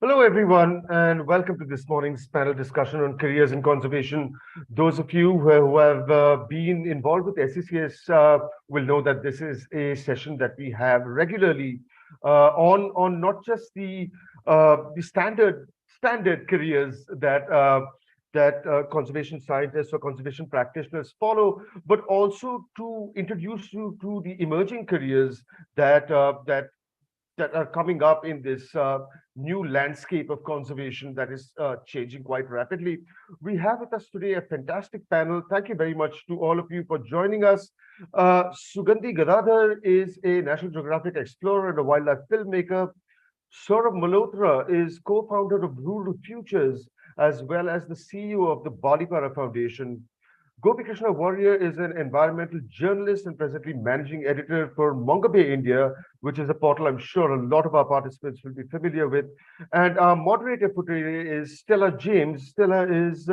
Hello, everyone, and welcome to this morning's panel discussion on careers in conservation. Those of you who have been involved with SCCS will know that this is a session that we have regularly on not just the standard careers that conservation scientists or conservation practitioners follow, but also to introduce you to the emerging careers that are coming up in this new landscape of conservation that is changing quite rapidly. We have with us today a fantastic panel. Thank you very much to all of you for joining us. Sugandhi is a National Geographic explorer and a wildlife filmmaker. Saurabh is co-founder of Rural Futures, as well as the CEO of the Balipara Foundation. Gopi Warrior is an environmental journalist and presently managing editor for Mongabay India, which is a portal I'm sure a lot of our participants will be familiar with. And our moderator for today is Stella James. Stella is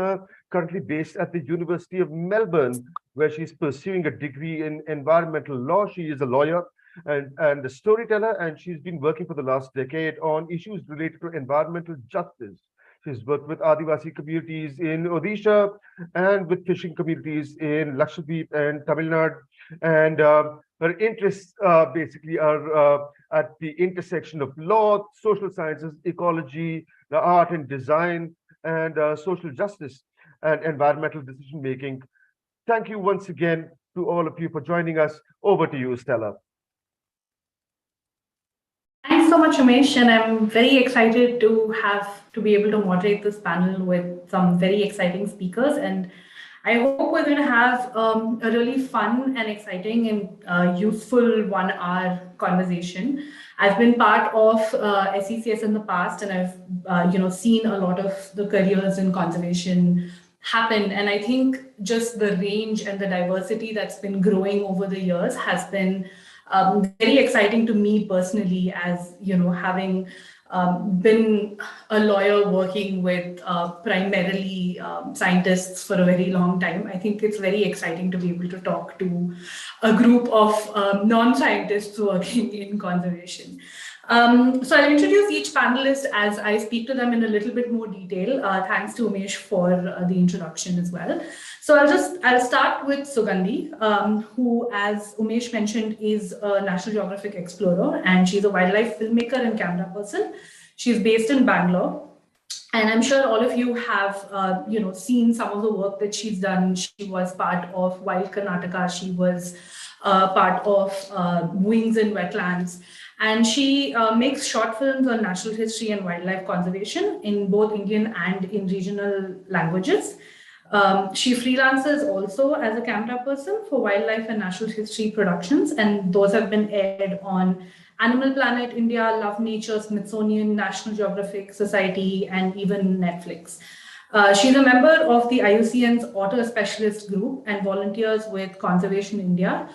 currently based at the University of Melbourne, where she's pursuing a degree in environmental law. She is a lawyer and a storyteller, and she's been working for the last decade on issues related to environmental justice. She's worked with Adivasi communities in Odisha and with fishing communities in Lakshadweep and Tamil Nadu. And her interests basically are at the intersection of law, social sciences, ecology, the art and design, and social justice and environmental decision making. Thank you once again to all of you for joining us. Over to you, Stella. Thanks so much, Umesh, and I'm very excited to be able to moderate this panel with some very exciting speakers. And I hope we're going to have a really fun and exciting and useful 1-hour conversation. I've been part of SCCS in the past, and I've seen a lot of the careers in conservation happen. And I think just the range and the diversity that's been growing over the years has been very exciting to me personally, as having been a lawyer working with primarily scientists for a very long time. I think it's very exciting to be able to talk to a group of non-scientists working in conservation. So I'll introduce each panelist as I speak to them in a little bit more detail. Thanks to Umesh for the introduction as well. So I'll start with Sugandhi, who, as Umesh mentioned, is a National Geographic explorer, and she's a wildlife filmmaker and camera person. She's based in Bangalore, and I'm sure all of you have seen some of the work that she's done. She was part of Wild Karnataka. She was part of Wings in Wetlands. And she makes short films on natural history and wildlife conservation in both Indian and in regional languages. She freelances also as a camera person for wildlife and natural history productions, and those have been aired on Animal Planet, India, Love Nature, Smithsonian, National Geographic Society, and even Netflix. She's a member of the IUCN's Otter Specialist Group and volunteers with Conservation India,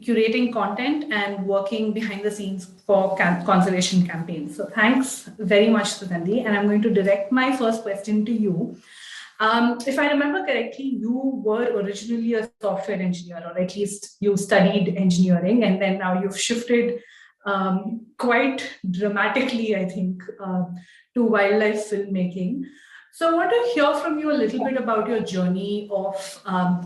curating content and working behind the scenes for conservation campaigns. So thanks very much, Sugandhi. And I'm going to direct my first question to you. If I remember correctly, you were originally a software engineer, or at least you studied engineering, and then now you've shifted quite dramatically, I think, to wildlife filmmaking. So I want to hear from you a little bit about your journey of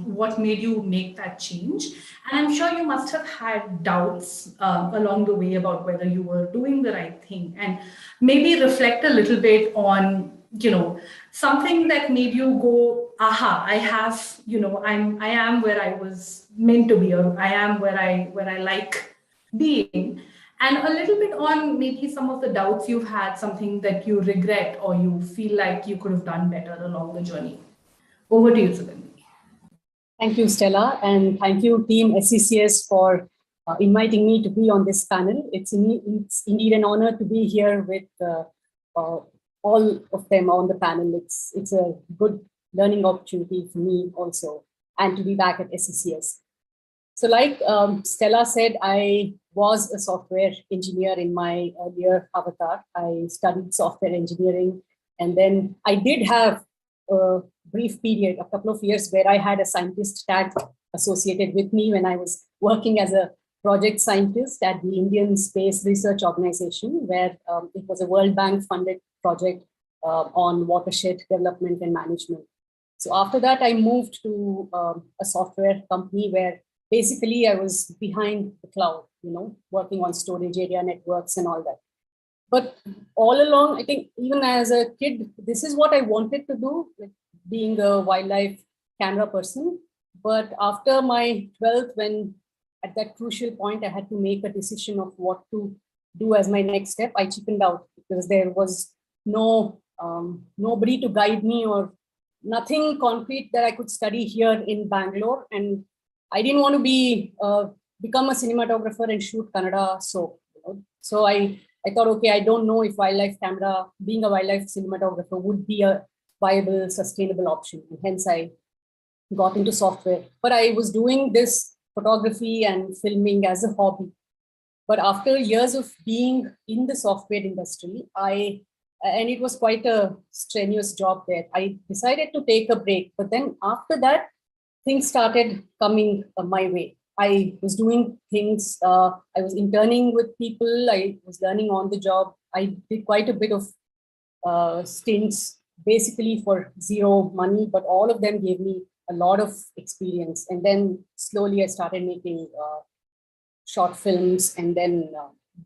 what made you make that change. And I'm sure you must have had doubts along the way about whether you were doing the right thing, and maybe reflect a little bit on, something that made you go, aha, I am where I was meant to be, or I am where I like being. And a little bit on maybe some of the doubts you've had, something that you regret or you feel like you could have done better along the journey. Over to you, Sugandhi. Thank you, Stella, and thank you, Team SCCS, for inviting me to be on this panel. It's indeed an honor to be here with all of them on the panel. It's a good learning opportunity for me also, and to be back at SCCS. So like Stella said, I was a software engineer in my earlier avatar. I studied software engineering, and then I did have a brief period, a couple of years, where I had a scientist tag associated with me when I was working as a project scientist at the Indian Space Research Organization, where it was a World Bank funded project on watershed development and management. So after that, I moved to a software company where basically I was behind the cloud, working on storage area networks and all that. But all along, I think even as a kid, this is what I wanted to do, like being a wildlife camera person. But after my 12th, when at that crucial point, I had to make a decision of what to do as my next step, I chickened out because there was nobody to guide me or nothing concrete that I could study here in Bangalore. And I didn't want to become a cinematographer and shoot Kannada soap. So I thought, okay, I don't know if being a wildlife cinematographer would be a viable, sustainable option. And hence I got into software. But I was doing this photography and filming as a hobby. But after years of being in the software industry, and it was quite a strenuous job there, I decided to take a break. But then after that, things started coming my way. I was doing things, I was interning with people, I was learning on the job. I did quite a bit of stints, basically for zero money, but all of them gave me a lot of experience. And then slowly I started making short films and then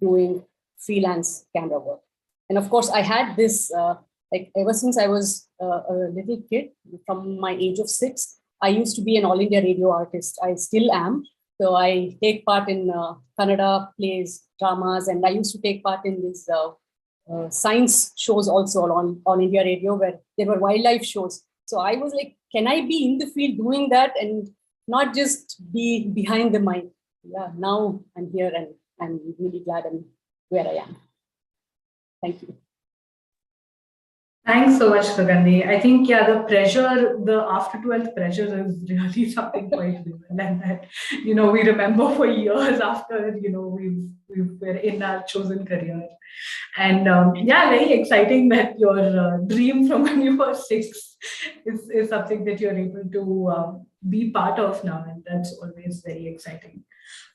doing freelance camera work. And of course, I had this, like ever since I was a little kid, from my age of 6, I used to be an All India radio artist. I still am. So I take part in Kannada plays, dramas, and I used to take part in these science shows also on All India Radio, where there were wildlife shows. So I was like, can I be in the field doing that and not just be behind the mic? Yeah, now I'm here and I'm really glad I'm where I am. Thank you. Thanks so much, Sugandhi. I think, yeah, the pressure, the after 12th pressure is really something quite real. And that, we remember for years after, we were in our chosen career. And yeah, very exciting that your dream from when you were 6 is something that you're able to be part of now. And that's always very exciting.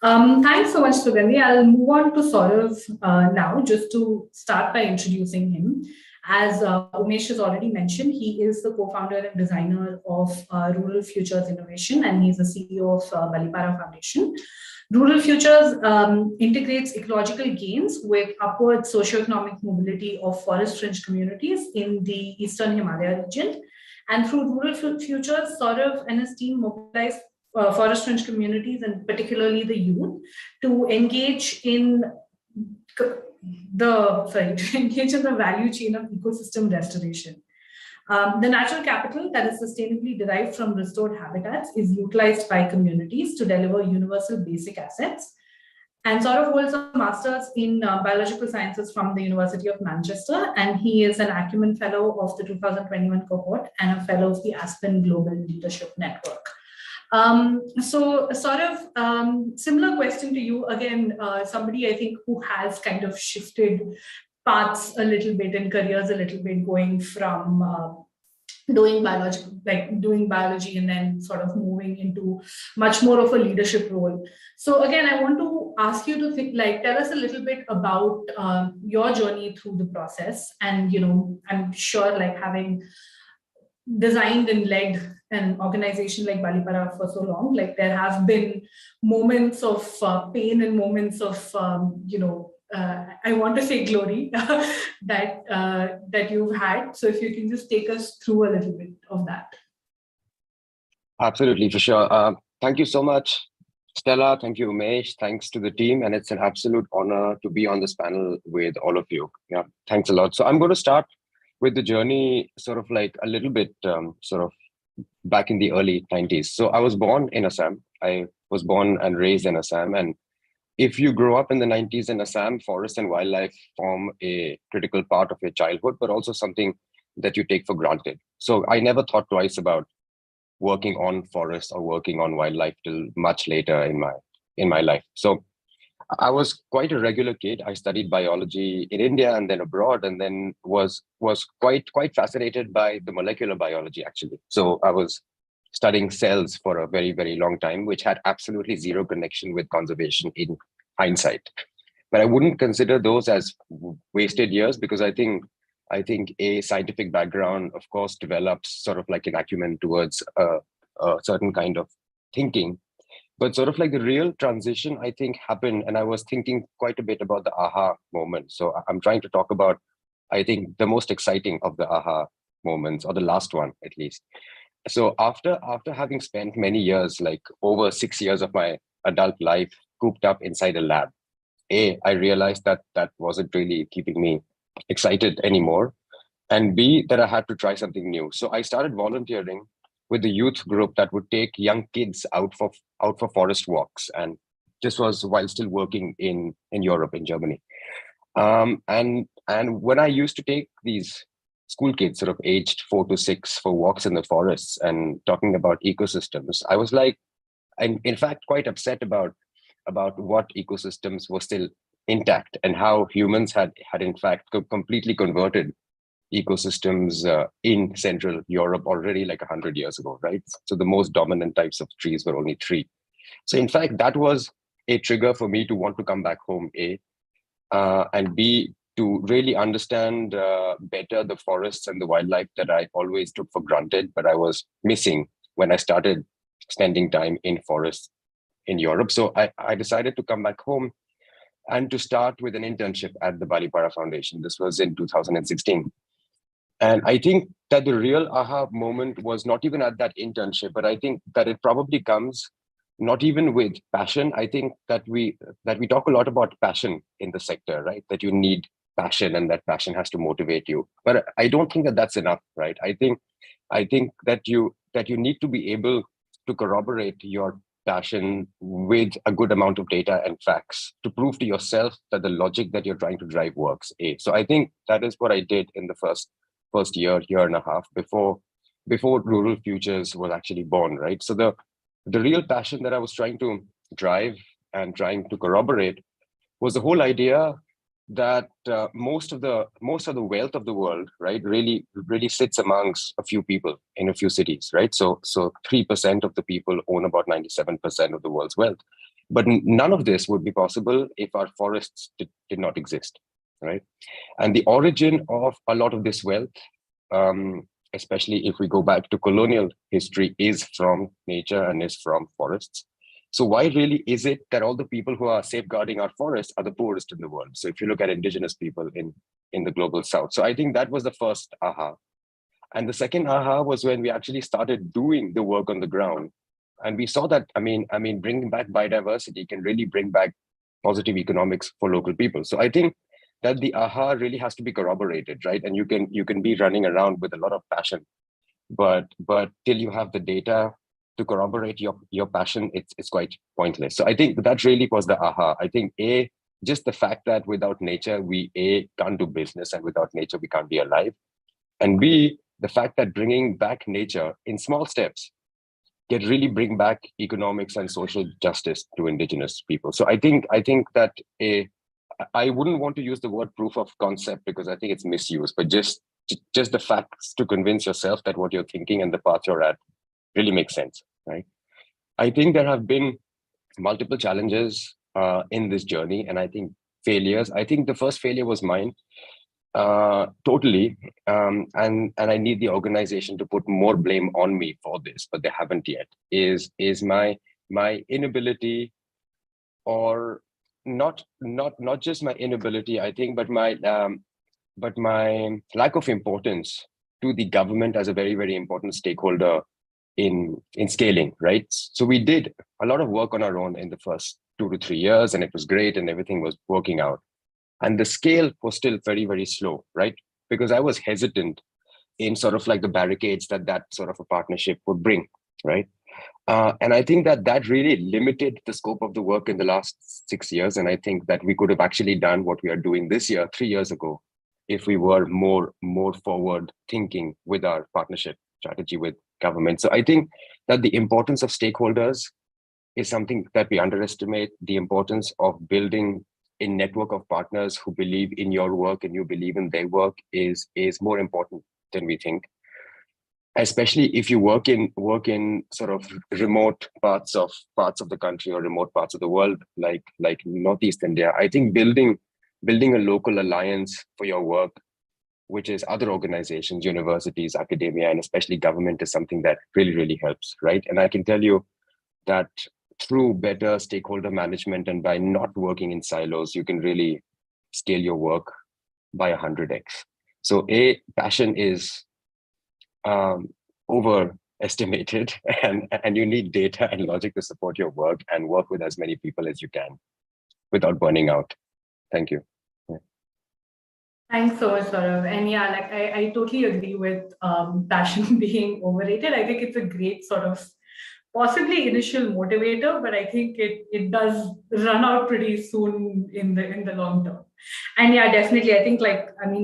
Thanks so much, Sugandhi. I'll move on to Saurabh now, just to start by introducing him. As Umesh has already mentioned, he is the co-founder and designer of Rural Futures Innovation, and he's the CEO of Balipara Foundation. Rural Futures integrates ecological gains with upward socioeconomic mobility of forest-rich communities in the Eastern Himalaya region. And through Rural Futures, Saurabh and his team mobilize forest-rich communities, and particularly the youth, to engage in the value chain of ecosystem restoration. The natural capital that is sustainably derived from restored habitats is utilized by communities to deliver universal basic assets. And Saurabh holds a master's in biological sciences from the University of Manchester, and he is an Acumen Fellow of the 2021 cohort and a Fellow of the Aspen Global Leadership Network. So Saurabh, similar question to you again, somebody I think who has kind of shifted paths a little bit and careers a little bit, going from doing biology and then sort of moving into much more of a leadership role. So again, I want to ask you to tell us a little bit about your journey through the process. And, I'm sure having designed and led an organization like Balipara for so long, there have been moments of pain and moments of, I want to say glory that you've had. So if you can just take us through a little bit of that. Absolutely, for sure. Thank you so much, Stella. Thank you, Umesh. Thanks to the team. And it's an absolute honor to be on this panel with all of you. Yeah, thanks a lot. So I'm going to start with the journey sort of a little bit back in the early 90s. So I was born in Assam. I was born and raised in Assam. And if you grow up in the 90s in Assam, forest and wildlife form a critical part of your childhood, but also something that you take for granted. So I never thought twice about working on forests or working on wildlife till much later in my life. So I was quite a regular kid. I studied biology in India and then abroad, and then was quite fascinated by the molecular biology, actually. So I was studying cells for a very, very long time, which had absolutely zero connection with conservation in hindsight. But I wouldn't consider those as wasted years, because I think I think a scientific background, of course, develops sort of like an acumen towards a certain kind of thinking. But sort of like the real transition, I think, happened, and I was thinking quite a bit about the aha moment. So I'm trying to talk about, I think, the most exciting of the aha moments, or the last one at least. So after having spent many years, like over 6 years of my adult life cooped up inside a lab, I realized that that wasn't really keeping me excited anymore, and B, that I had to try something new. So I started volunteering with the youth group that would take young kids out for forest walks, and this was while still working in Europe, in Germany. And when I used to take these school kids, sort of aged 4 to 6, for walks in the forests and talking about ecosystems, I was like, and in fact, quite upset about what ecosystems were still intact, and how humans had in fact completely converted ecosystems in Central Europe already like 100 years ago, right? So the most dominant types of trees were only 3. So in fact, that was a trigger for me to want to come back home, and B, to really understand better the forests and the wildlife that I always took for granted, but I was missing when I started spending time in forests in Europe. So I decided to come back home and to start with an internship at the Balipara Foundation. This was in 2016. And I think that the real aha moment was not even at that internship, but I think that it probably comes not even with passion. I think that we talk a lot about passion in the sector, right? That you need passion, and that passion has to motivate you. But I don't think that that's enough, right? I think that you need to be able to corroborate your passion with a good amount of data and facts to prove to yourself that the logic that you're trying to drive works. So I think that is what I did in the first year and a half before Rural Futures was actually born, right? So the real passion that I was trying to drive and trying to corroborate was the whole idea that most of the wealth of the world, right, really sits amongst a few people in a few cities, right? So 3% of the people own about 97% of the world's wealth. But none of this would be possible if our forests did not exist, right? And the origin of a lot of this wealth, especially if we go back to colonial history, is from nature and is from forests. So why really is it that all the people who are safeguarding our forests are the poorest in the world? So if you look at indigenous people in the global south. So I think that was the first aha. And the second aha was when we actually started doing the work on the ground. And we saw that, I mean, bringing back biodiversity can really bring back positive economics for local people. So I think that the aha really has to be corroborated, right? And you can be running around with a lot of passion, but till you have the data to corroborate your passion, it's quite pointless. So I think that really was the aha. I think just the fact that without nature we can't do business, and without nature we can't be alive, and B, the fact that bringing back nature in small steps can really bring back economics and social justice to indigenous people. So I think that I wouldn't want to use the word proof of concept because I think it's misused, but just the facts to convince yourself that what you're thinking and the path you're at really makes sense, right? I think there have been multiple challenges in this journey, and I think failures. I think the first failure was mine, totally, and I need the organization to put more blame on me for this, but they haven't yet. Is my inability, or not just my inability, I think, but my lack of importance to the government as a very, very important stakeholder in scaling, right? So we did a lot of work on our own in the first 2 to 3 years, and it was great, and everything was working out. And the scale was still very, very slow, right? Because I was hesitant in sort of like the barricades that sort of a partnership would bring, right? And I think that really limited the scope of the work in the last 6 years. And I think that we could have actually done what we are doing this year, 3 years ago, if we were more forward thinking with our partnership strategy with government. So I think that the importance of stakeholders is something that we underestimate. The importance of building a network of partners who believe in your work and you believe in their work is more important than we think. Especially if you work in sort of remote parts of the country or remote parts of the world, like Northeast India. I think building a local alliance for your work which is other organizations, universities, academia, and especially government, is something that really, really helps, right? And I can tell you that through better stakeholder management and by not working in silos, you can really scale your work by 100x. So passion is overestimated, and you need data and logic to support your work and work with as many people as you can without burning out. Thank you. Thanks so much, Saurabh. And yeah, like I totally agree with passion being overrated. I think it's a great sort of possibly initial motivator, but I think it does run out pretty soon in the long term. And yeah, definitely, I think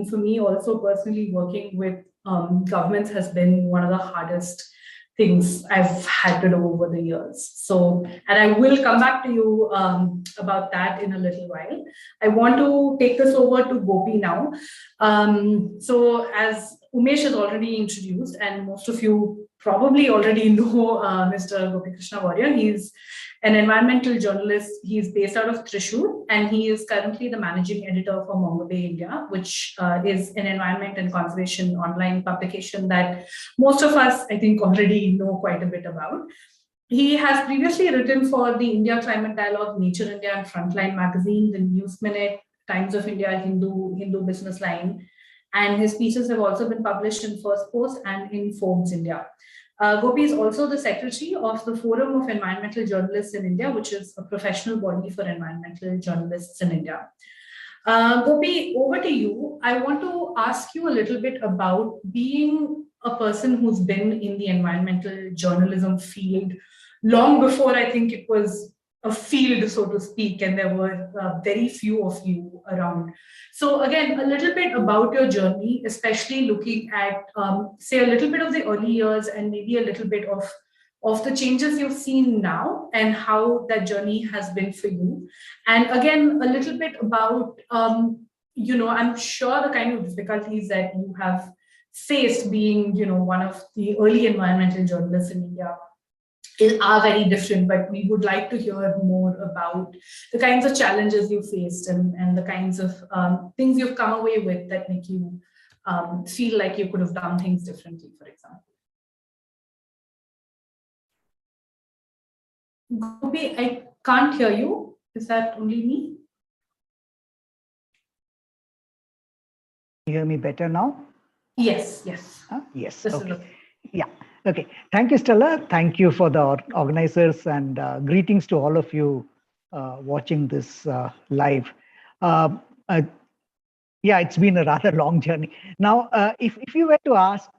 for me also personally, working with governments has been one of the hardest things I've had to do over the years. So, and I will come back to you about that in a little while. I want to take this over to Gopi now. So as Umesh has already introduced, and most of you probably already know Mr. Gopi Krishna Warrior. He's an environmental journalist. He's based out of Thrissur, and he is currently the managing editor for Mongabay India, which is an environment and conservation online publication that most of us, I think, already know quite a bit about. He has previously written for the India Climate Dialogue, Nature India, and Frontline magazine, the News Minute, Times of India, Hindu Business Line, and his pieces have also been published in First Post and in Forbes India. Gopi is also the secretary of the Forum of Environmental Journalists in India, which is a professional body for environmental journalists in India. Gopi, over to you. I want to ask you a little bit about being a person who's been in the environmental journalism field long before I think it was a field, so to speak, and there were very few of you around. So again, a little bit about your journey, especially looking at, say, a little bit of the early years and maybe a little bit of the changes you've seen now and how that journey has been for you. And again, a little bit about, I'm sure the kind of difficulties that you have faced being, one of the early environmental journalists in India are very different, but we would like to hear more about the kinds of challenges you faced and the kinds of things you've come away with that make you feel like you could have done things differently, for example. Gopi, I can't hear you. Is that only me? You hear me better now? Yes. Yes. This okay. Yeah. Okay. Thank you, Stella. Thank you for the organizers, and greetings to all of you watching this live. Yeah, it's been a rather long journey. Now, if you were to ask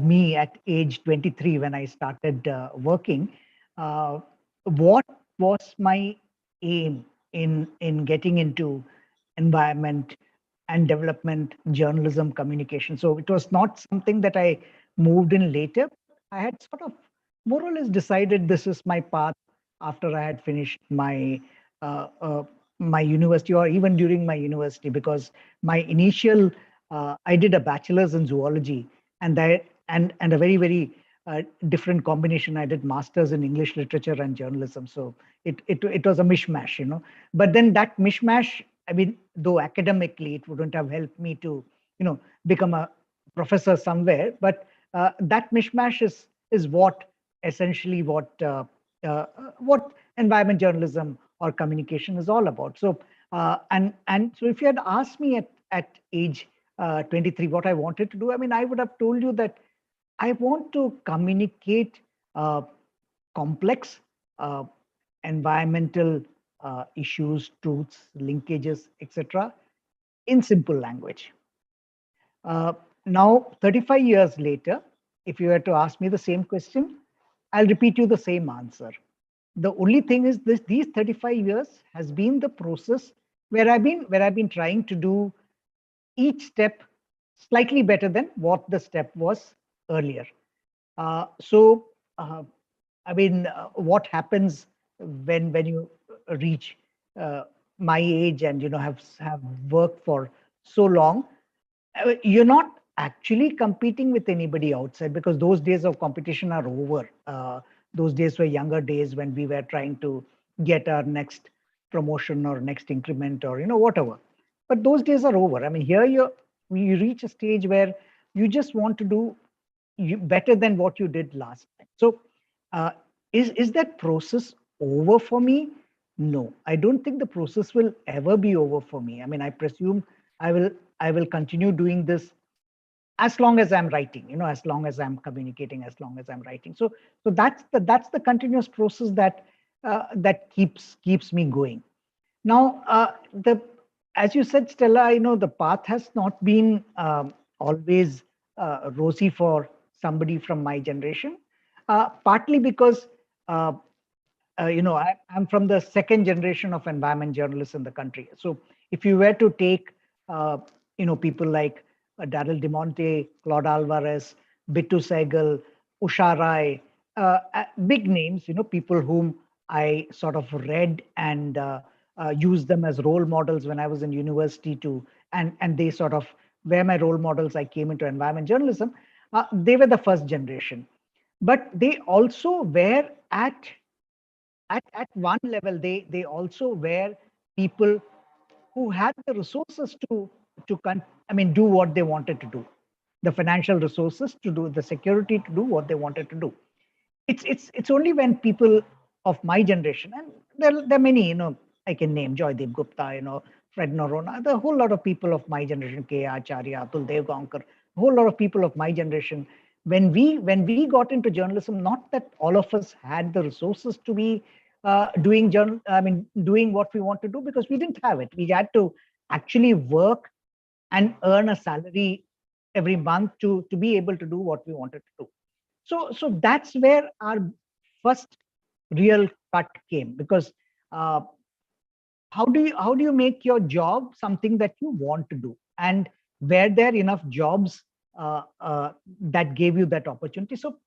me at age 23 when I started working, what was my aim in getting into environment and development, journalism, communication? So it was not something that I moved in later. I had sort of more or less decided this is my path after I had finished my my university, or even during my university, because my initial I did a bachelor's in zoology, and a very different combination. I did masters in English literature and journalism, so it was a mishmash, But then that mishmash, I mean, though academically it wouldn't have helped me to become a professor somewhere, but that mishmash is what essentially what environment journalism or communication is all about. So and so if you had asked me at age 23 what I wanted to do, I mean, I would have told you that I want to communicate complex environmental issues, truths, linkages, etc., in simple language. Now, 35 years later, if you were to ask me the same question, I'll repeat you the same answer. The only thing is these 35 years has been the process where I've been trying to do each step slightly better than what the step was earlier. I mean, what happens when you reach my age and have worked for so long? You're not actually competing with anybody outside, because those days of competition are over. Those days were younger days when we were trying to get our next promotion or next increment or whatever. But those days are over. I mean, here you reach a stage where you just want to do better than what you did last time. So is that process over for me? No, I don't think the process will ever be over for me. I mean, I presume I will continue doing this as long as I'm writing, as long as I'm communicating, as long as I'm writing. So that's the continuous process that keeps me going. Now, the as you said, Stella, the path has not been always rosy for somebody from my generation, partly because I'm from the second generation of environment journalists in the country. So if you were to take, people like Daryl DeMonte, Claude Alvarez, Bittu Sehgal, Usha Rai, big names, people whom I sort of read and used them as role models when I was in university and they sort of were my role models. I came into environment journalism. They were the first generation, but they also were at one level, they also were people who had the resources do what they wanted to do, the financial resources to do, the security to do what they wanted to do. It's only when people of my generation, and there are many, I can name Joydeep Gupta, Fred Norona, the whole lot of people of my generation, K. Acharya, Atul Devgaonkar, a whole lot of people of my generation. When we got into journalism, not that all of us had the resources to be doing what we want to do, because we didn't have it. We had to actually work and earn a salary every month to be able to do what we wanted to do. So that's where our first real cut came, because how do you make your job something that you want to do, and were there enough jobs that gave you that opportunity? So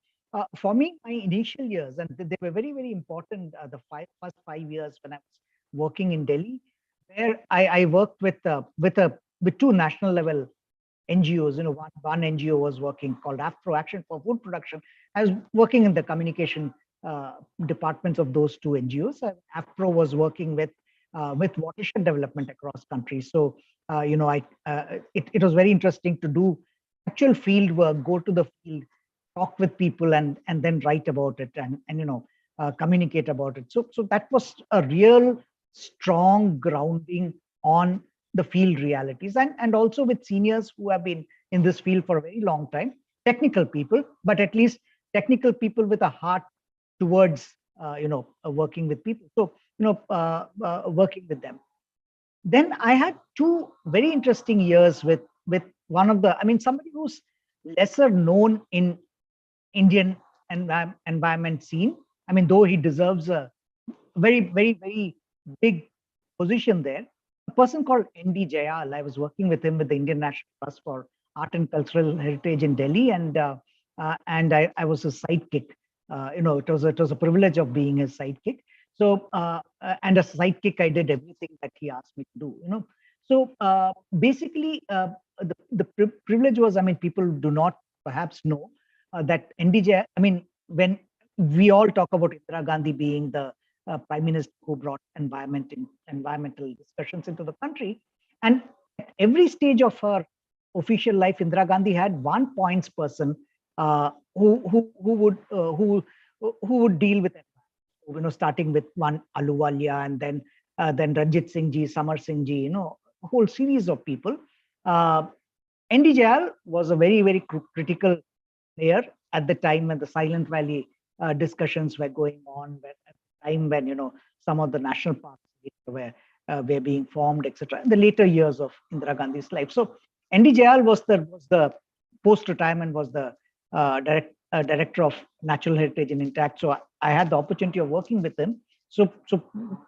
for me, my initial years, and they were very, very important, the first 5 years when I was working in Delhi, where I worked with two national level NGOs. One NGO was working called Afro Action for Food Production. I was working in the communication departments of those two NGOs. AFPRO was working with watershed development across countries. So it was very interesting to do actual field work, go to the field, talk with people, and then write about it, and communicate about it. So that was a real strong grounding on the field realities, and also with seniors who have been in this field for a very long time, technical people, but at least technical people with a heart towards working with people. So working with them. Then I had two very interesting years with one of somebody who's lesser known in Indian environment scene. Though he deserves a very, very, very big position there. A person called N.D. Jayal. I was working with him with the Indian National Trust for Art and Cultural Heritage in Delhi, and I was his sidekick. It was a privilege of being his sidekick. So and as a sidekick, I did everything that he asked me to do. So basically, the privilege was, people do not perhaps know that NDJ. When we all talk about Indira Gandhi being the prime minister who brought environmental discussions into the country, and at every stage of her official life, Indira Gandhi had one points person who would deal with it. Starting with one Ahluwalia, and then Ranjit Singh Ji, Samar Singh Ji, a whole series of people. N.D. Jayal was a very, very critical player at the time when the Silent Valley discussions were going on, at the time when some of the national parks were being formed, etc. In the later years of Indira Gandhi's life. So N.D. Jayal was the post-retirement was the director of natural heritage and intact. So I had the opportunity of working with him. So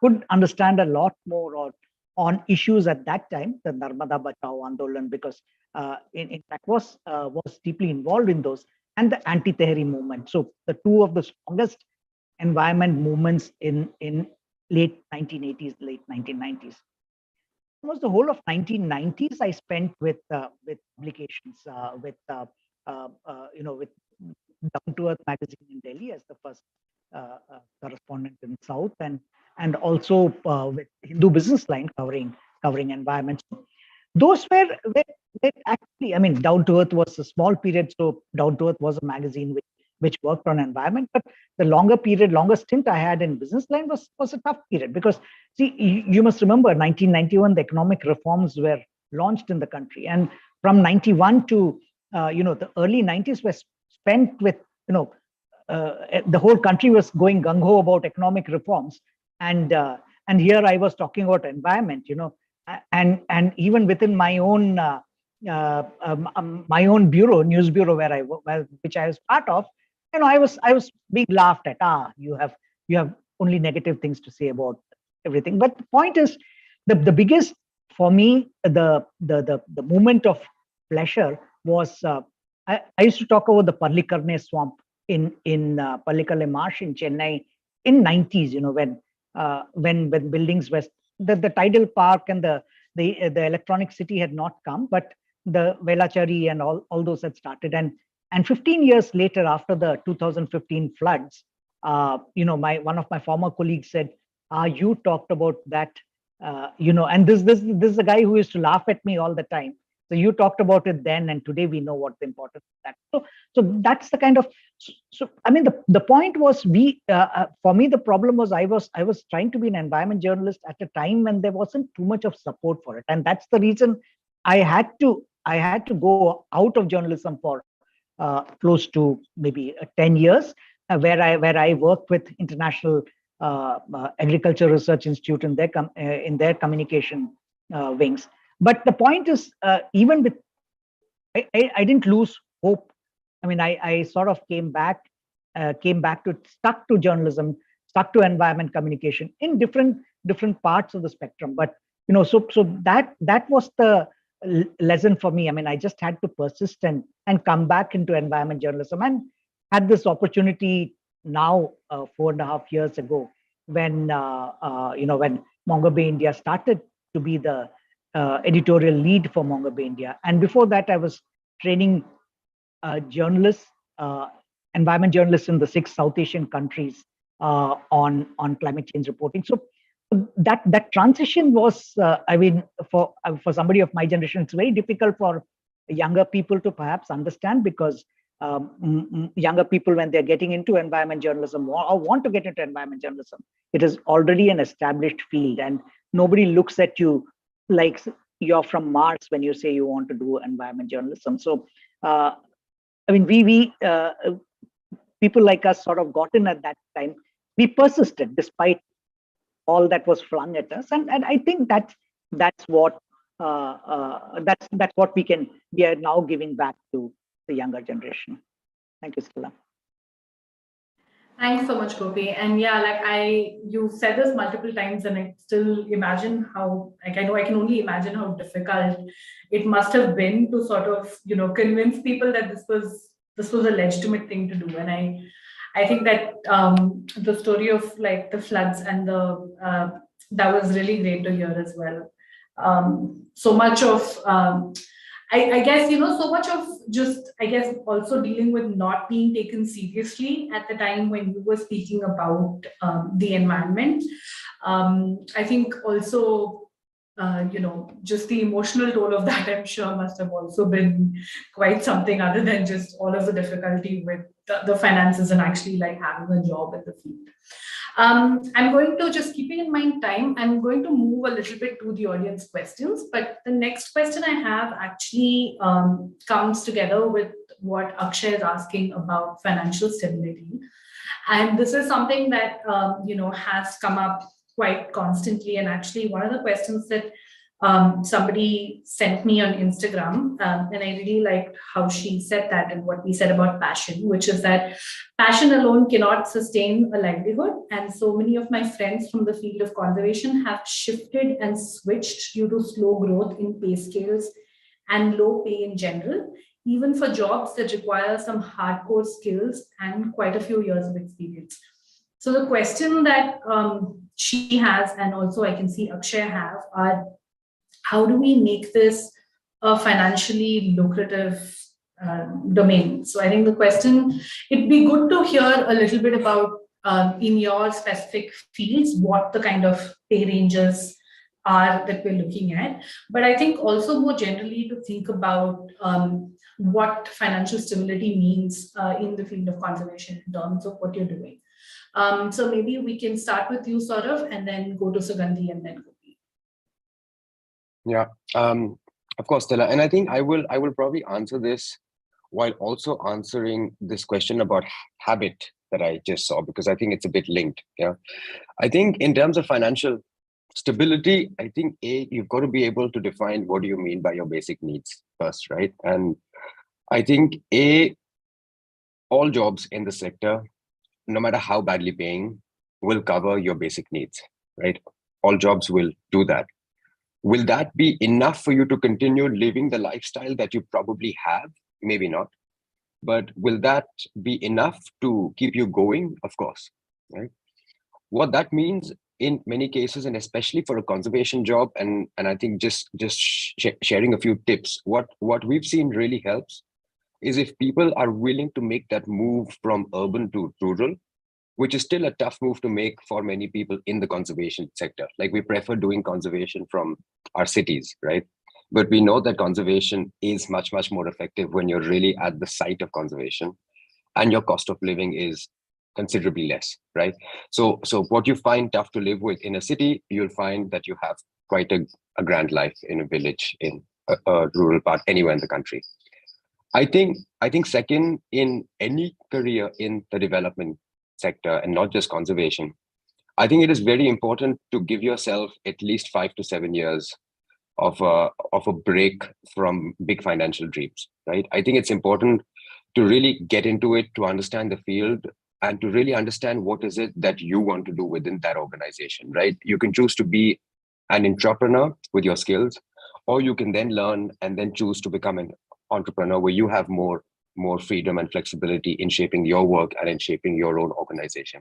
could understand a lot more on issues at that time, the Narmada Bachao Andolan, because in fact was deeply involved in those, and the anti-Tehri movement. So the two of the strongest environment movements in late 1980s, late 1990s. Almost the whole of 1990s I spent with publications, with Down to Earth magazine in Delhi as the first correspondent in South, and also with Hindu Business Line covering environment. Those were Actually, I mean, Down to Earth was a small period, so Down to Earth was a magazine which worked on environment. But the longer stint I had in business line was a tough period because, see, you must remember 1991, the economic reforms were launched in the country, and from 91 to the early 90s were spent with the whole country was going gung ho about economic reforms, and here I was talking about environment, and even within my own bureau, news bureau, which I was part of, I was being laughed at. You have only negative things to say about everything. But the point is, the biggest for me, the moment of pleasure was I used to talk about the Pallikarne swamp in Pallikarne Marsh in Chennai in 90s. When buildings were the tidal park and the electronic city had not come, but the Velachari and all those had started. And 15 years later, after the 2015 floods, one of my former colleagues said, you talked about that, and this is a guy who used to laugh at me all the time. So you talked about it then, and today we know what the importance of that. So that's the kind of. So I mean, the point was, for me, the problem was I was trying to be an environment journalist at a time when there wasn't too much of support for it, and that's the reason I had to go out of journalism for close to maybe 10 years, where I worked with International Agriculture Research Institute in their communication wings. But the point is, even with, I didn't lose hope. I mean, I sort of came back stuck to journalism, stuck to environment communication in different parts of the spectrum. But so that was the lesson for me. I mean, I just had to persist and come back into environment journalism, and had this opportunity now 4.5 years ago when when Mongo Bay India started to be the editorial lead for Mongo Bay India. And before that, I was training journalists, environment journalists in the 6 South Asian countries on climate change reporting. So that transition was, I mean, for somebody of my generation, it's very difficult for younger people to perhaps understand, because younger people, when they're getting into environment journalism or want to get into environment journalism, it is already an established field, and nobody looks at you like you're from Mars when you say you want to do environment journalism. So, I mean, we people like us sort of got in at that time. We persisted despite all that was flung at us, and I think that's what we are now giving back to the younger generation. Thank you, Stella. Thanks so much, Gopi. And yeah, you said this multiple times, and I still imagine how, I know I can only imagine how difficult it must have been to sort of, convince people that this was a legitimate thing to do. And I think that the story of the floods and that was really great to hear as well. So much of I guess, so much of just, I guess, also dealing with not being taken seriously at the time when you were speaking about the environment. I think also, just the emotional toll of that, I'm sure, must have also been quite something, other than just all of the difficulty with the finances and actually having a job in the field. I'm going to, just keeping in mind time, I'm going to move a little bit to the audience questions, but the next question I have actually comes together with what Akshay is asking about financial stability. And this is something that, has come up quite constantly. And actually one of the questions that somebody sent me on Instagram, and I really liked how she said that and what we said about passion, which is that passion alone cannot sustain a livelihood. And so many of my friends from the field of conservation have shifted and switched due to slow growth in pay scales and low pay in general, even for jobs that require some hardcore skills and quite a few years of experience. So the question that she has, and also I can see Akshay have, are how do we make this a financially lucrative domain? So I think the question, it'd be good to hear a little bit about in your specific fields, what the kind of pay ranges are that we're looking at, but I think also more generally to think about what financial stability means in the field of conservation in terms of what you're doing. So maybe we can start with you, Saurabh, and then go to Sugandhi and then Gopi. Yeah, of course, Stella. And I think I will probably answer this while also answering this question about habit that I just saw, because I think it's a bit linked. Yeah, I think in terms of financial stability, I think you've got to be able to define what do you mean by your basic needs first, right? And I think all jobs in the sector, no matter how badly paying, will cover your basic needs, right? All jobs will do that. Will that be enough for you to continue living the lifestyle that you probably have? Maybe not. But will that be enough to keep you going? Of course, right? What that means in many cases, and especially for a conservation job, and I think just sharing a few tips, what we've seen really helps is if people are willing to make that move from urban to rural, which is still a tough move to make for many people in the conservation sector. Like, we prefer doing conservation from our cities, right? But we know that conservation is much, much more effective when you're really at the site of conservation and your cost of living is considerably less, right? So what you find tough to live with in a city, you'll find that you have quite a grand life in a village, in a rural part, anywhere in the country. I think second, in any career in the development sector and not just conservation, I think it is very important to give yourself at least 5 to 7 years of a break from big financial dreams, right? I think it's important to really get into it, to understand the field, and to really understand what is it that you want to do within that organization, right? You can choose to be an entrepreneur with your skills, or you can then learn and then choose to become an entrepreneur where you have more freedom and flexibility in shaping your work and in shaping your own organization.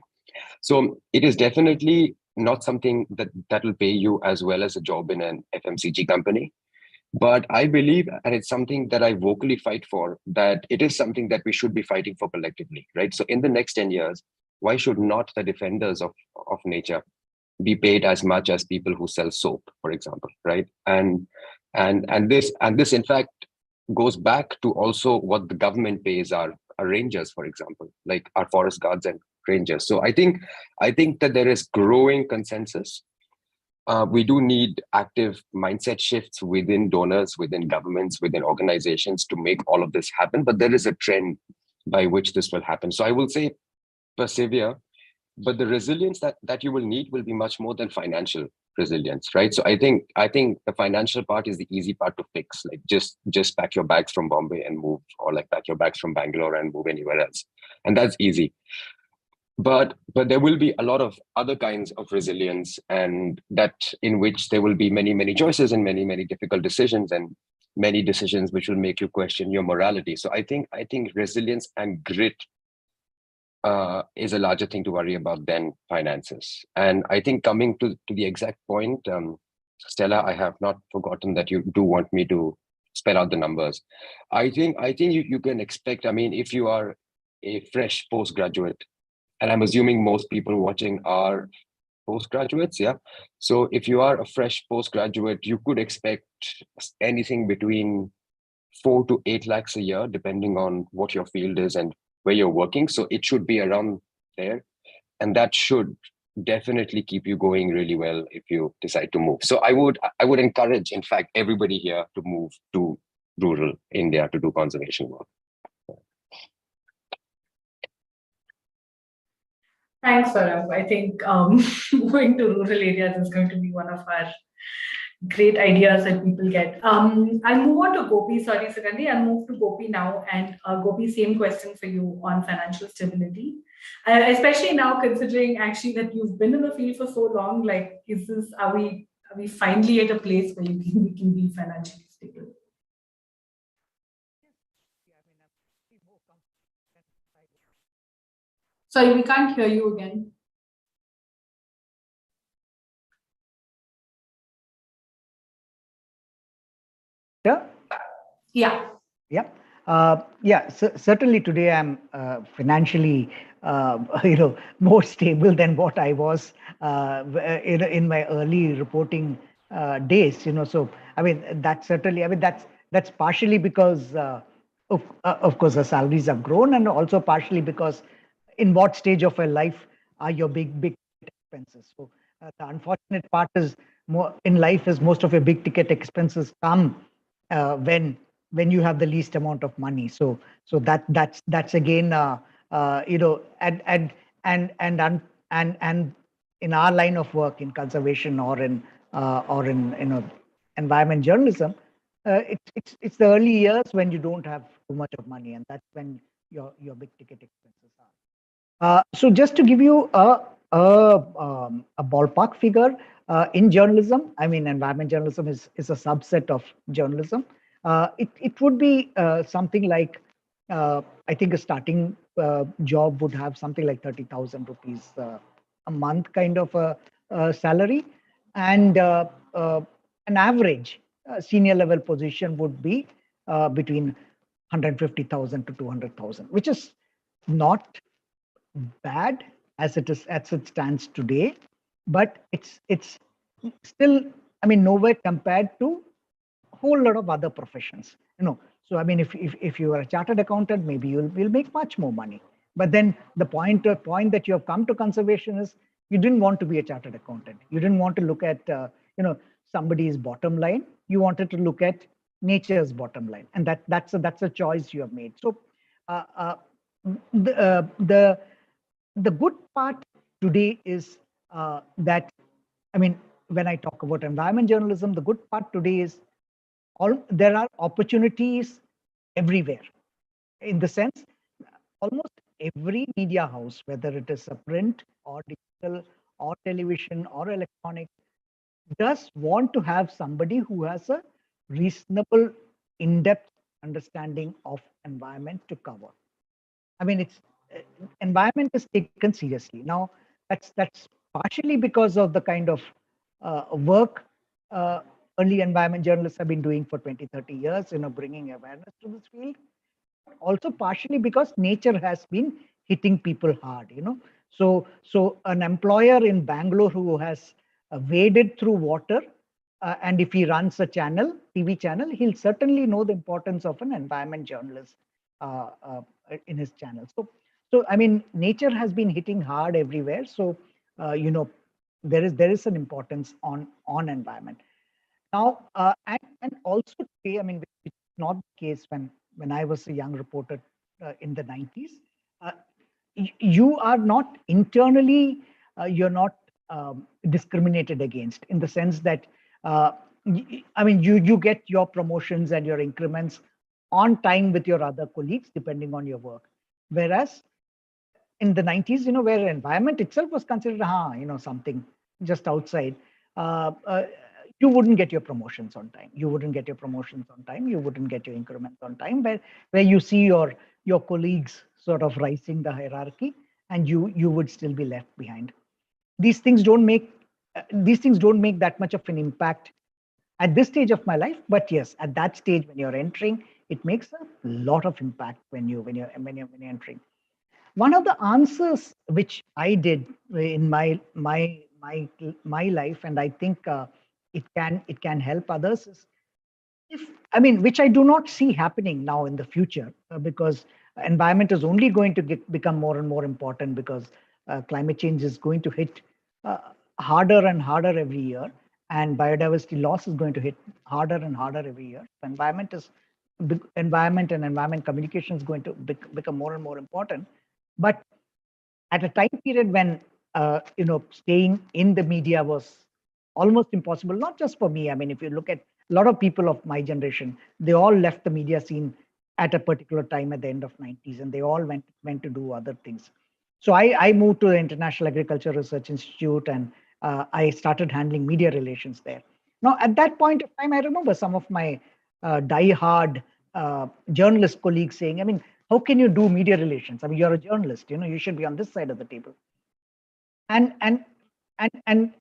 So it is definitely not something that will pay you as well as a job in an FMCG company. But I believe, and it's something that I vocally fight for, that it is something that we should be fighting for collectively, right? So in the next 10 years, why should not the defenders of nature be paid as much as people who sell soap, for example, right? And this in fact goes back to also what the government pays our rangers, for example, like our forest guards and rangers. So I think that there is growing consensus. We do need active mindset shifts within donors, within governments, within organizations to make all of this happen. But there is a trend by which this will happen. So I will say persevere, but the resilience that you will need will be much more than financial resilience, right? So I think the financial part is the easy part to fix. Like, just pack your bags from Bombay and move, or like pack your bags from Bangalore and move anywhere else, and that's easy. But there will be a lot of other kinds of resilience, and that in which there will be many choices and many difficult decisions, and many decisions which will make you question your morality. So I think resilience and grit is a larger thing to worry about than finances. And I think, coming to the exact point, Stella, I have not forgotten that you do want me to spell out the numbers. I think you can expect, I mean, if you are a fresh postgraduate, and I'm assuming most people watching are postgraduates, yeah? So if you are a fresh postgraduate, you could expect anything between 4 to 8 lakhs a year, depending on what your field is and where you're working. So it should be around there. And that should definitely keep you going really well if you decide to move. So I would encourage, in fact, everybody here to move to rural India to do conservation work. Thanks, Saurabh. I think moving to rural areas is going to be one of our great ideas that people get. I'll move on to Gopi. Sorry, Sugandhi. I'll move to Gopi now. And Gopi, same question for you on financial stability. Especially now, considering actually that you've been in the field for so long, like, are we finally at a place where we can be financially stable? Sorry, we can't hear you again. Yeah. Certainly today I'm financially, more stable than what I was in my early reporting days. So I mean, that's certainly, I mean, that's partially because of course the salaries have grown, and also partially because in what stage of your life are your big expenses. So the unfortunate part is, more in life, is most of your big ticket expenses come when you have the least amount of money. So that's again, and in our line of work, in conservation or in environment journalism, it's the early years when you don't have too much of money, and that's when your big ticket expenses are. So just to give you a ballpark figure, in journalism, I mean, environment journalism is a subset of journalism. It would be something like, I think a starting job would have something like 30,000 rupees a month kind of a salary, and an average senior level position would be between 150,000 to 200,000, which is not bad as it stands today, but it's still, I mean, nowhere compared to a whole lot of other professions. So I mean, if you are a chartered accountant, maybe you'll make much more money. But then the point that you have come to conservation is, you didn't want to be a chartered accountant. You didn't want to look at somebody's bottom line. You wanted to look at nature's bottom line, and that's a choice you have made. So uh, uh, the good part today is that, I mean, when I talk about environment journalism, the good part today is there are opportunities everywhere. In the sense, almost every media house, whether it is a print or digital or television or electronic, does want to have somebody who has a reasonable, in-depth understanding of environment to cover. I mean, it's environment is taken seriously now. That's partially because of the kind of work early environment journalists have been doing for 20, 30 years, bringing awareness to this field. Also partially because nature has been hitting people hard. So an employer in Bangalore who has waded through water, and if he runs a TV channel, he'll certainly know the importance of an environment journalist in his channel. So I mean, nature has been hitting hard everywhere. So there is an importance on environment now, and also today, I mean, which is not the case when I was a young reporter in the 90s. Uh, you are not internally, you're not discriminated against, in the sense that, I mean, you get your promotions and your increments on time with your other colleagues, depending on your work. Whereas in the 90s, where environment itself was considered, something just outside, uh, uh, you wouldn't get your promotions on time. You wouldn't get your promotions on time. You wouldn't get your increments on time. Where you see your colleagues sort of rising the hierarchy, and you would still be left behind. These things don't make that much of an impact at this stage of my life. But yes, at that stage when you're entering, it makes a lot of impact when you're entering. One of the answers which I did in my life, and I think it can help others, is, if I mean, which I do not see happening now in the future, because environment is only going to become more and more important, because climate change is going to hit uh, harder and harder every year, and biodiversity loss is going to hit harder and harder every year. Environment and environment communication is going to become more and more important. But at a time period when staying in the media was almost impossible, not just for me. I mean, if you look at a lot of people of my generation, they all left the media scene at a particular time at the end of 90s, and they all went to do other things. So I moved to the International Agriculture Research Institute, and I started handling media relations there. Now, at that point of time, I remember some of my die-hard journalist colleagues saying, I mean, how can you do media relations? I mean, you're a journalist, you should be on this side of the table. And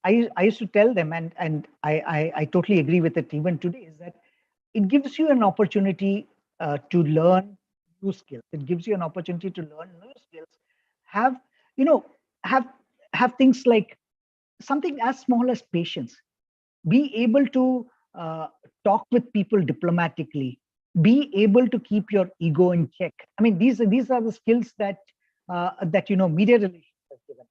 I used to tell them, and I totally agree with it even today, is that it gives you an opportunity to learn new skills. It gives you an opportunity to learn new skills. Have you know have have things like something as small as patience. be able to talk with people diplomatically, be able to keep your ego in check. I mean, these are the skills that media relations has given.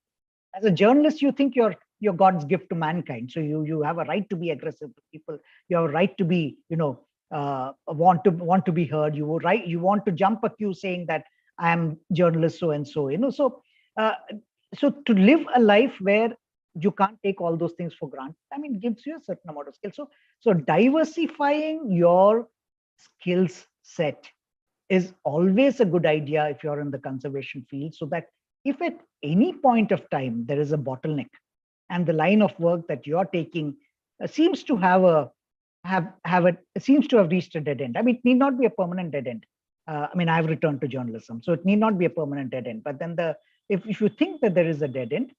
As a journalist, you think you're God's gift to mankind, so you have a right to be aggressive to people. You have a right to be, want to be heard. You want to jump a queue saying that I am journalist so and so. Uh, so to live a life where you can't take all those things for granted, I mean, gives you a certain amount of skill. So diversifying your skills set is always a good idea if you're in the conservation field, so that if at any point of time there is a bottleneck and the line of work that you're taking seems to seems to have reached a dead end. I mean, it need not be a permanent dead end. I mean, I've returned to journalism, so it need not be a permanent dead end. But then if you think that there is a dead end,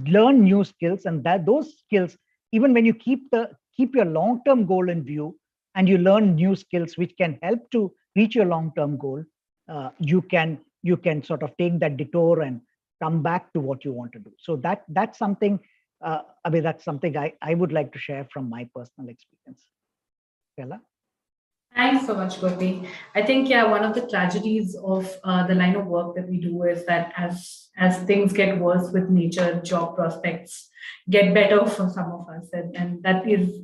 learn new skills, and that those skills, even when you keep your long-term goal in view, and you learn new skills which can help to reach your long-term goal, you can sort of take that detour and come back to what you want to do. So that's something. That's something I would like to share from my personal experience. Stella? Thanks so much, Gopi. I think, yeah, one of the tragedies of the line of work that we do is that as things get worse with nature, job prospects get better for some of us, and that is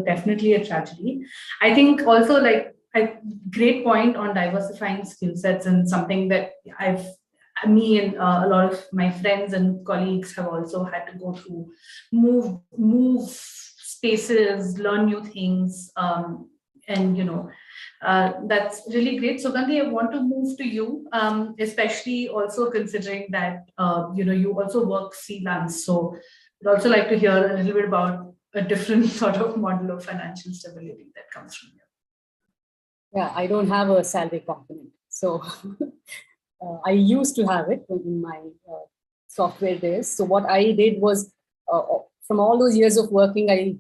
definitely a tragedy. I think also, like, a great point on diversifying skill sets, and something that me and a lot of my friends and colleagues have also had to go through, move spaces, learn new things. And that's really great. Sugandhi, I want to move to you, especially also considering that you also work freelance. So I'd also like to hear a little bit about a different sort of model of financial stability that comes from you. Yeah, I don't have a salary component. So I used to have it in my software days. So what I did was, from all those years of working, I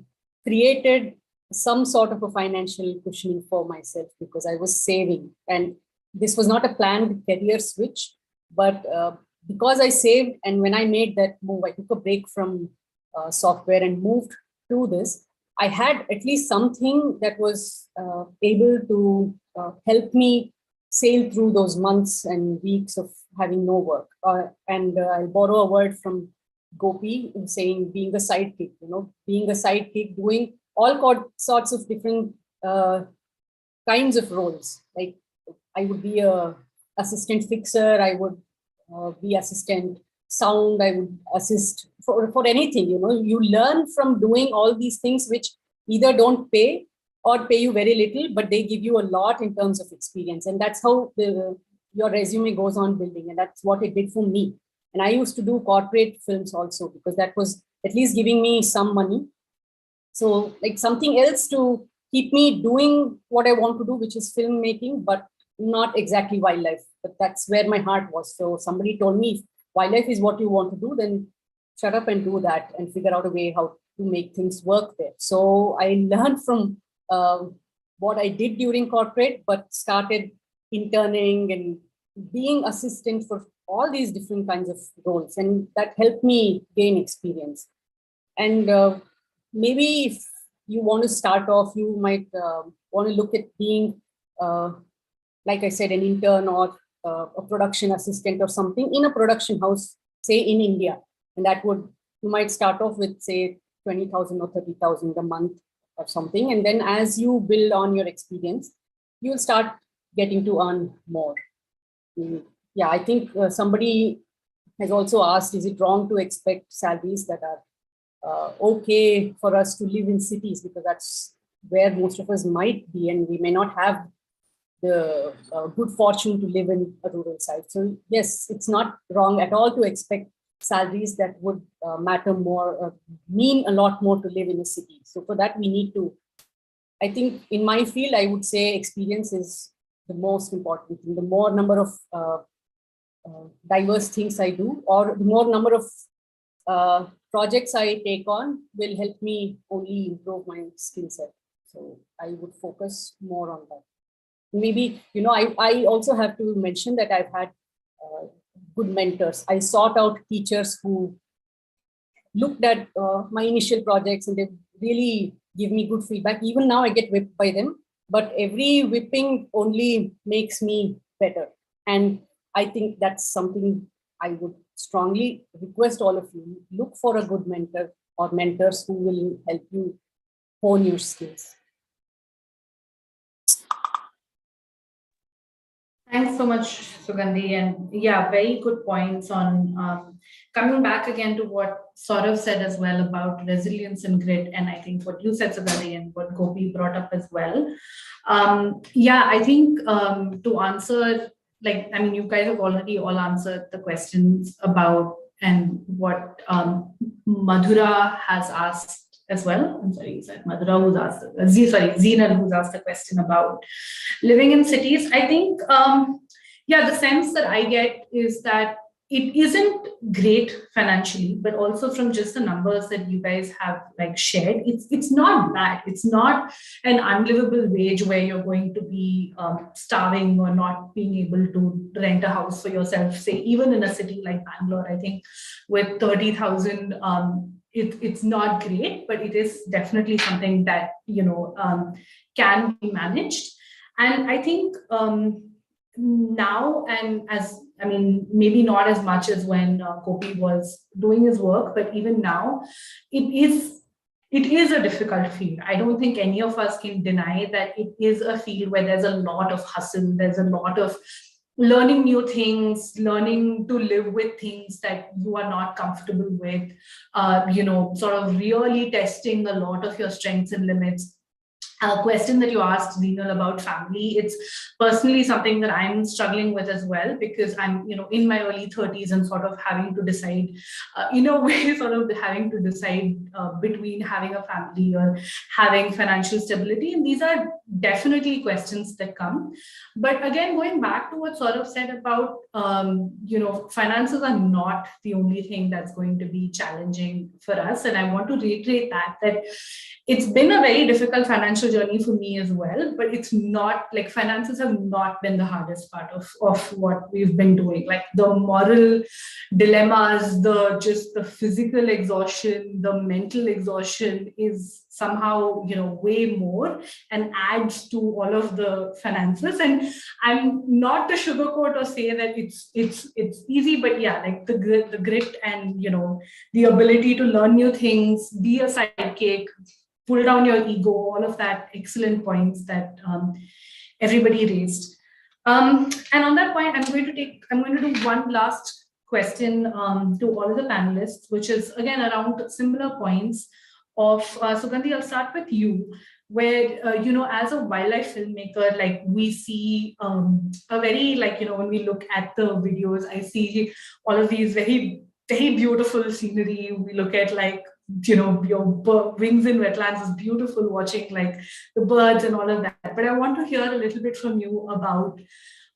created some sort of a financial cushioning for myself, because I was saving. And this was not a planned career switch, but because I saved, and when I made that move, I took a break from software and moved to this, I had at least something that was able to help me sail through those months and weeks of having no work. And I'll borrow a word from Gopi in saying being a sidekick, being a sidekick, doing all sorts of different kinds of roles. Like, I would be a assistant fixer, I would be assistant sound, I would assist for anything. You learn from doing all these things, which either don't pay or pay you very little, but they give you a lot in terms of experience. And that's how your resume goes on building. And that's what it did for me. And I used to do corporate films also, because that was at least giving me some money. So, like, something else to keep me doing what I want to do, which is filmmaking, but not exactly wildlife. But that's where my heart was. So somebody told me, if wildlife is what you want to do, then shut up and do that and figure out a way how to make things work there. So I learned from what I did during corporate, but started interning and being assistant for all these different kinds of roles. And that helped me gain experience. And maybe if you want to start off, you might want to look at being, like I said, an intern or a production assistant or something in a production house, say in India. And that would, you might start off with, say, 20,000 or 30,000 a month or something. And then as you build on your experience, you'll start getting to earn more. Yeah, I think somebody has also asked, is it wrong to expect salaries that are okay for us to live in cities, because that's where most of us might be, and we may not have the good fortune to live in a rural site. So yes, it's not wrong at all to expect salaries that would matter more, mean a lot more to live in a city. So for that, we need to, I think in my field, I would say experience is the most important thing. The more number of diverse things I do, or the more number of projects I take on, will help me only improve my skill set. So I would focus more on that. Maybe, I also have to mention that I've had good mentors. I sought out teachers who looked at my initial projects, and they really give me good feedback. Even now I get whipped by them, but every whipping only makes me better. And I think that's something I would strongly request all of you. Look for a good mentor or mentors who will help you hone your skills. Thanks so much, Sugandhi. And yeah, very good points on coming back again to what Saurabh said as well about resilience and grit. And I think what you said, Sugandhi, and what Gopi brought up as well. Yeah, I think to answer, like, I mean, you guys have already all answered the questions about and what Madhura has asked as well. I'm sorry, is that Madhura who's asked, Zeenal who's asked the question about living in cities. I think, yeah, the sense that I get is that it isn't great financially, but also from just the numbers that you guys have like shared, it's not bad. It's not an unlivable wage where you're going to be starving or not being able to rent a house for yourself. Say even in a city like Bangalore, I think with 30,000, it's not great, but it is definitely something that can be managed. And I think now, and as I mean, maybe not as much as when Gopi was doing his work, but even now, it is a difficult field. I don't think any of us can deny that it is a field where there's a lot of hustle, there's a lot of learning new things, learning to live with things that you are not comfortable with, sort of really testing a lot of your strengths and limits. A question that you asked, Zeenal, about family, it's personally something that I'm struggling with as well, because I'm, in my early 30s and sort of having to decide, in a way, sort of having to decide between having a family or having financial stability. And these are definitely questions that come. But again, going back to what Saurabh said about, finances are not the only thing that's going to be challenging for us. And I want to reiterate that it's been a very difficult financial journey for me as well, but it's not like finances have not been the hardest part of what we've been doing. Like the moral dilemmas, the physical exhaustion, the mental exhaustion is somehow, way more and adds to all of the finances. And I'm not to sugarcoat or say that it's easy, but yeah, like the grit and, the ability to learn new things, be a sidekick, pull down your ego, all of that excellent points that everybody raised. And on that point, I'm going to do one last question to all of the panelists, which is again around similar points of Sugandhi. I'll start with you, where as a wildlife filmmaker, like we see a very, like, when we look at the videos, I see all of these very, very beautiful scenery. We look at like, your wings in wetlands is beautiful, watching like the birds and all of that. But I want to hear a little bit from you about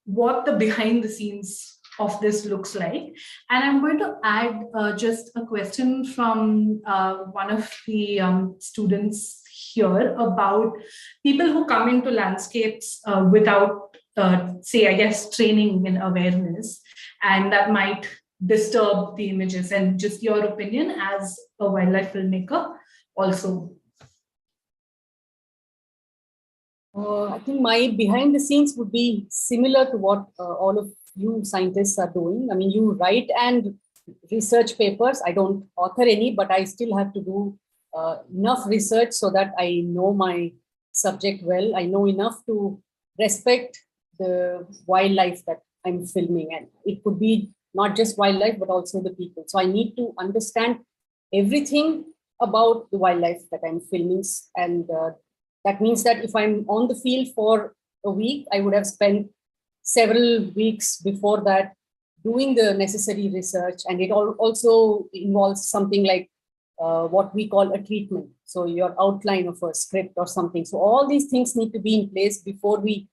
what the behind the scenes of this looks like. And I'm going to add just a question from one of the students here about people who come into landscapes without, say, I guess, training in awareness, and that might disturb the images, and just your opinion as a wildlife filmmaker also. I think my behind the scenes would be similar to what all of you scientists are doing. I mean, you write and research papers. I don't author any, but I still have to do enough research so that I know my subject well. I know enough to respect the wildlife that I'm filming, and it could be not just wildlife, but also the people. So I need to understand everything about the wildlife that I'm filming. And that means that if I'm on the field for a week, I would have spent several weeks before that doing the necessary research. And it also involves something like what we call a treatment. So your outline of a script or something. So all these things need to be in place before we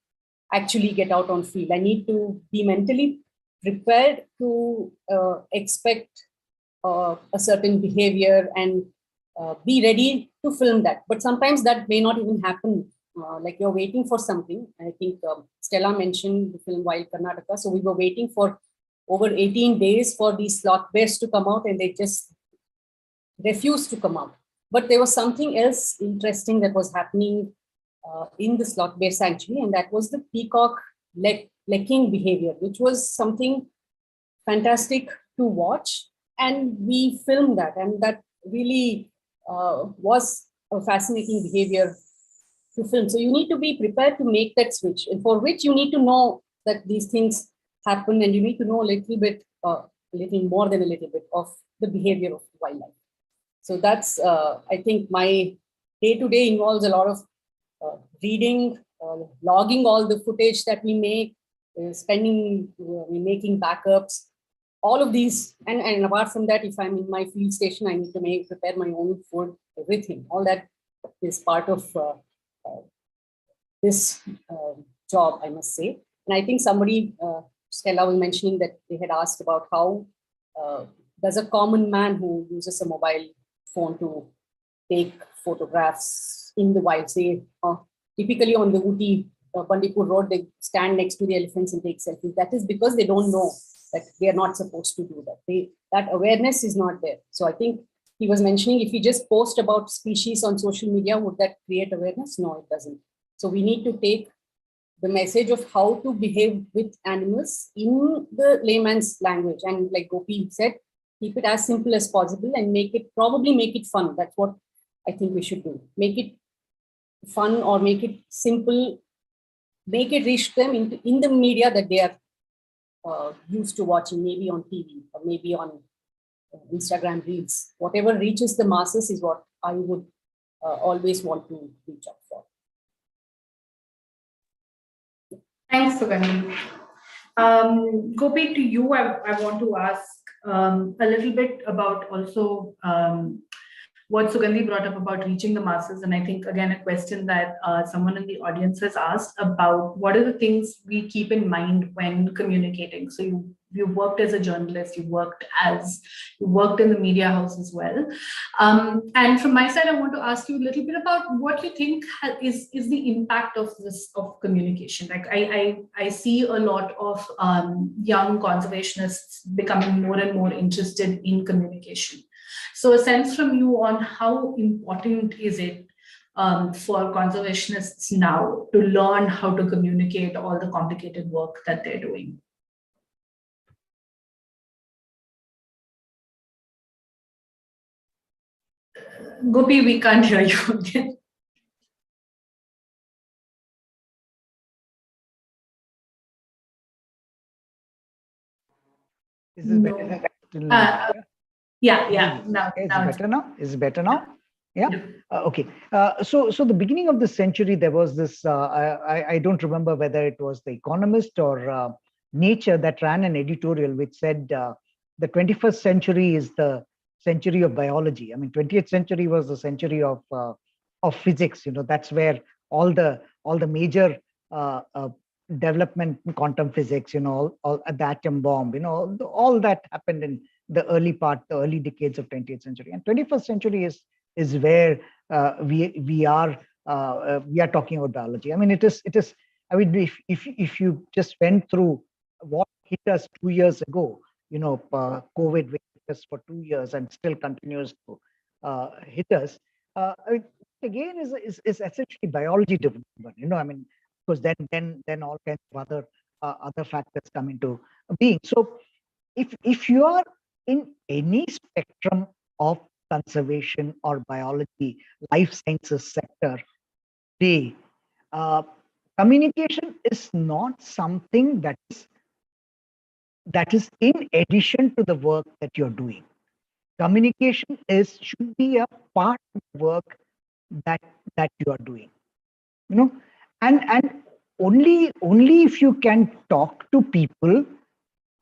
actually get out on field. I need to be mentally prepared to expect a certain behavior and be ready to film that. But sometimes that may not even happen. Like you're waiting for something. I think Stella mentioned the film Wild Karnataka. So we were waiting for over 18 days for these sloth bears to come out, and they just refused to come out. But there was something else interesting that was happening in the slot bear sanctuary, and that was the peacock lecking behavior, which was something fantastic to watch. And we filmed that, and that really was a fascinating behavior to film. So you need to be prepared to make that switch, and for which you need to know that these things happen, and you need to know a little bit, a little more than a little bit of the behavior of wildlife. So that's, I think my day-to-day involves a lot of reading, logging all the footage that we make, making backups, all of these. And apart from that, if I'm in my field station, I need to prepare my own food, everything. All that is part of this job, I must say. And I think somebody, Stella was mentioning that they had asked about how does a common man who uses a mobile phone to take photographs in the wild, say typically on the Ooty Bandipur road, they stand next to the elephants and take selfies. That is because they don't know that they are not supposed to do that. That awareness is not there. So I think he was mentioning, if we just post about species on social media, would that create awareness? No, it doesn't. So we need to take the message of how to behave with animals in the layman's language. And like Gopi said, keep it as simple as possible and probably make it fun. That's what I think we should do. Make it fun or make it simple, make it reach them in the media that they are used to watching, maybe on TV or maybe on Instagram Reels. Whatever reaches the masses is what I would always want to reach out for. Thanks, Sugandhi. Gopi, to you, I want to ask a little bit about also what Sugandhi brought up about reaching the masses. And I think, again, a question that someone in the audience has asked about what are the things we keep in mind when communicating. So you worked as a journalist, you worked in the media house as well. And from my side, I want to ask you a little bit about what you think is the impact of communication. Like I see a lot of young conservationists becoming more and more interested in communication. So a sense from you on how important is it for conservationists now to learn how to communicate all the complicated work that they're doing? Gopi, we can't hear you again. Is this better? Yeah. Now Is it better now? Yeah. Okay. So the beginning of the century, there was this. I don't remember whether it was The Economist or Nature that ran an editorial which said the 21st century is the century of biology. I mean, 20th century was the century of physics. That's where all the major development in quantum physics, all the atom bomb, all that happened in the early decades of 20th century. And 21st century is where we are talking about biology. I mean, it is. I mean, if you just went through what hit us 2 years ago, COVID hit us for 2 years and still continues to hit us. I mean, again, is essentially biology driven. I mean, because then all kinds of other factors come into being. So if you are in any spectrum of conservation or biology, life sciences sector today, communication is not something that is in addition to the work that you're doing. Communication should be a part of the work that you are doing. And only if you can talk to people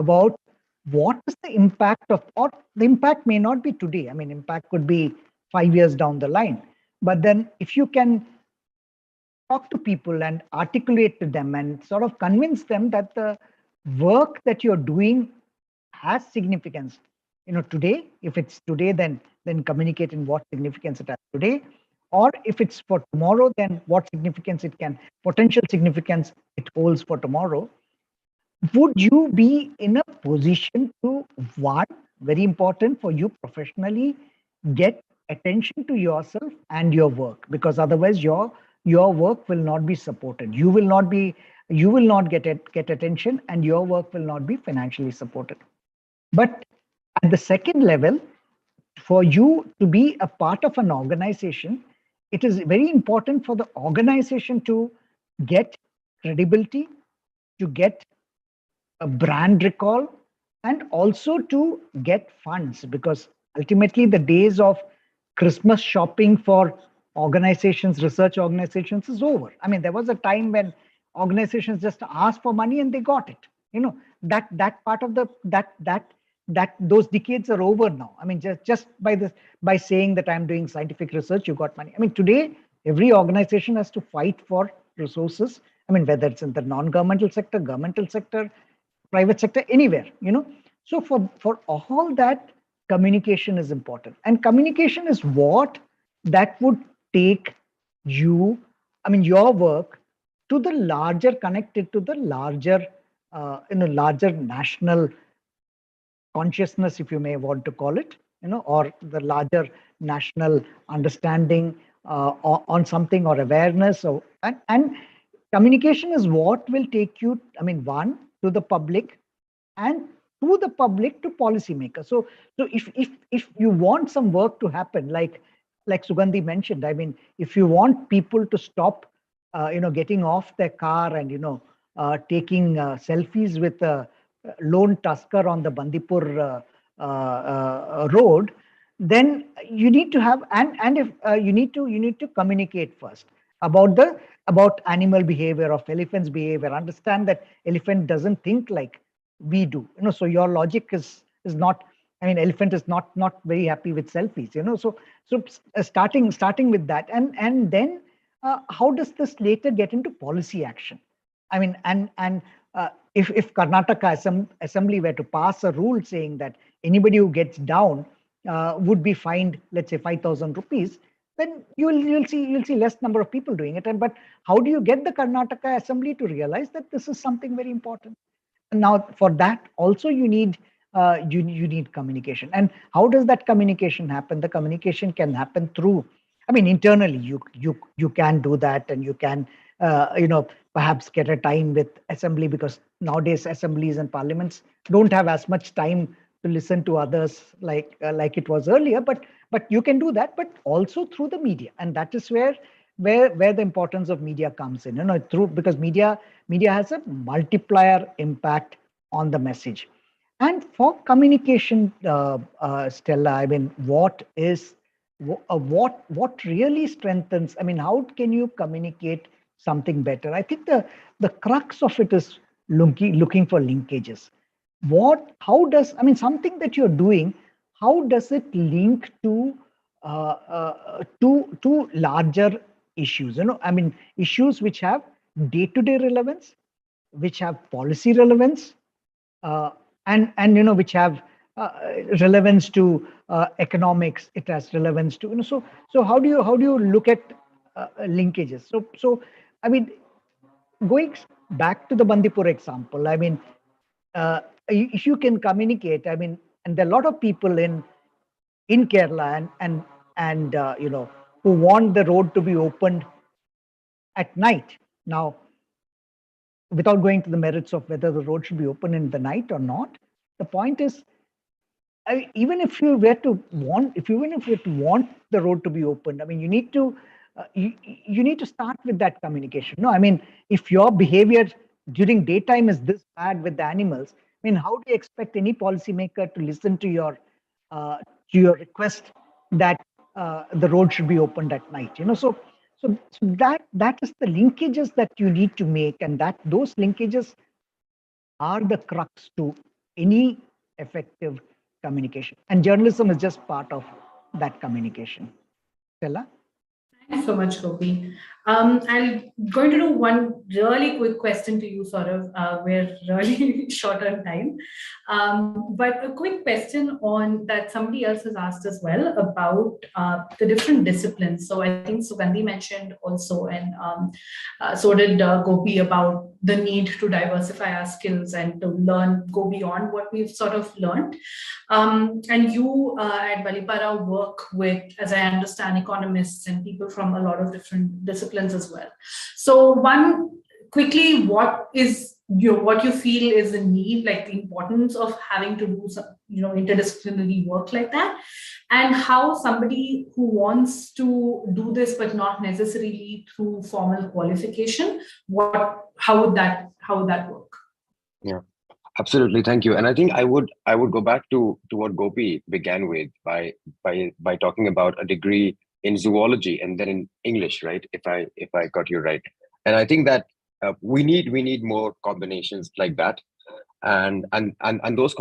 about what is the impact or the impact may not be today. I mean, impact could be 5 years down the line. But then if you can talk to people and articulate to them and sort of convince them that the work that you're doing has significance. Today, if it's today, then communicate in what significance it has today. Or if it's for tomorrow, then what potential significance it holds for tomorrow. Would you be in a position to, one, very important for you professionally, get attention to yourself and your work, because otherwise your work will not be supported. You will not get attention, and your work will not be financially supported. But at the second level, for you to be a part of an organization, it is very important for the organization to get credibility, to get a brand recall, and also to get funds, because ultimately the days of Christmas shopping for organizations, research organizations, is over. I mean, there was a time when organizations just asked for money and they got it. That part of that those decades are over now. I mean, just by saying that I'm doing scientific research, you got money. I mean, today every organization has to fight for resources. I mean, whether it's in the non-governmental sector, governmental sector, private sector, anywhere. So for all that, communication is important, and communication is what that would take you, I mean, your work to the larger, connected to the larger larger national consciousness, if you may want to call it, or the larger national understanding on something, or awareness. And communication is what will take you, I mean, one, to the public, and through the public to policymakers. So if you want some work to happen, like Sugandhi mentioned, I mean, if you want people to stop, getting off their car and taking selfies with a lone tusker on the Bandipur road, then you need to have, and if you need to communicate first about animal behavior, of elephants' behavior. Understand that elephant doesn't think like we do. So your logic is not. I mean, elephant is not very happy with selfies. So starting with that, and then how does this later get into policy action? I mean, and if Karnataka Assembly were to pass a rule saying that anybody who gets down would be fined, let's say, 5,000 rupees, then you'll see less number of people doing it. But how do you get the Karnataka Assembly to realize that this is something very important? And now, for that also you need communication. And how does that communication happen? The communication can happen through, I mean, internally you can do that, and you can perhaps get a time with assembly, because nowadays assemblies and parliaments don't have as much time to listen to others like it was earlier. But you can do that, but also through the media, and that is where the importance of media comes in. Because media has a multiplier impact on the message. And for communication, Stella, I mean, what really strengthens? I mean, how can you communicate something better? I think the crux of it is looking for linkages. How does, I mean, something that you're doing, how does it link to larger issues? I mean, issues which have day-to-day relevance, which have policy relevance, and which have relevance to economics. It has relevance to so how do you look at linkages? So I mean, going back to the Bandipur example, I mean, if you can communicate, I mean, and there are a lot of people in Kerala and who want the road to be opened at night. Now, without going to the merits of whether the road should be open in the night or not, the point is, even if you were to want the road to be opened, I mean, you need to start with that communication. No, I mean, if your behavior during daytime is this bad with the animals, I mean, how do you expect any policymaker to listen to your request that the road should be opened at night? So that is the linkages that you need to make, and that those linkages are the crux to any effective communication. And journalism is just part of that communication. Stella? Thanks so much, Gopi. I'm going to do one really quick question to you, Saurabh. We're really short on time. But a quick question on that somebody else has asked as well about the different disciplines. So I think Sugandhi mentioned also, and so did Gopi, about the need to diversify our skills and to go beyond what we've sort of learned. And you at Balipara work with, as I understand, economists and people from a lot of different disciplines as well. So quickly, what you feel is the need, like the importance of having to do some, interdisciplinary work like that, and how somebody who wants to do this but not necessarily through formal qualification, how would that work? Yeah. Absolutely, thank you. And I think I would go back to what Gopi began with by talking about a degree in zoology and then in English, right? If I got you right. And I think that we need more combinations like that, and those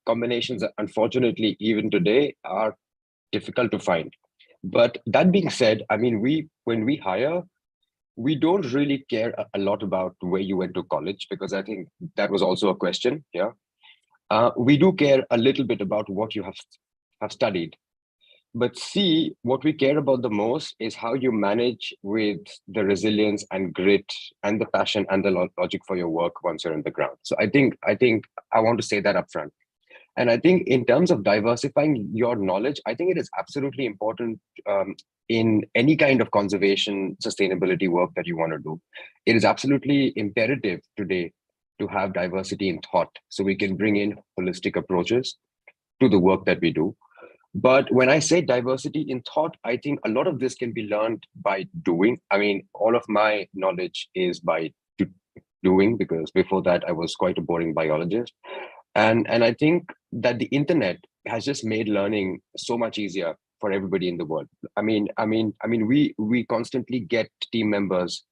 combinations, unfortunately, even today, are difficult to find. But that being said, I mean, when we hire, we don't really care a lot about where you went to college, because I think that was also a question. Yeah, we do care a little bit about what you have studied, but what we care about the most is how you manage with the resilience and grit and the passion and the logic for your work once you're on the ground. So I think I want to say that up front. And I think in terms of diversifying your knowledge, I think it is absolutely important in any kind of conservation sustainability work that you want to do. It is absolutely imperative today to have diversity in thought, so we can bring in holistic approaches to the work that we do. But when I say diversity in thought, I think a lot of this can be learned by doing. I mean, all of my knowledge is by doing, because before that I was quite a boring biologist. And I think that the internet has just made learning so much easier for everybody in the world. I mean, we constantly get team members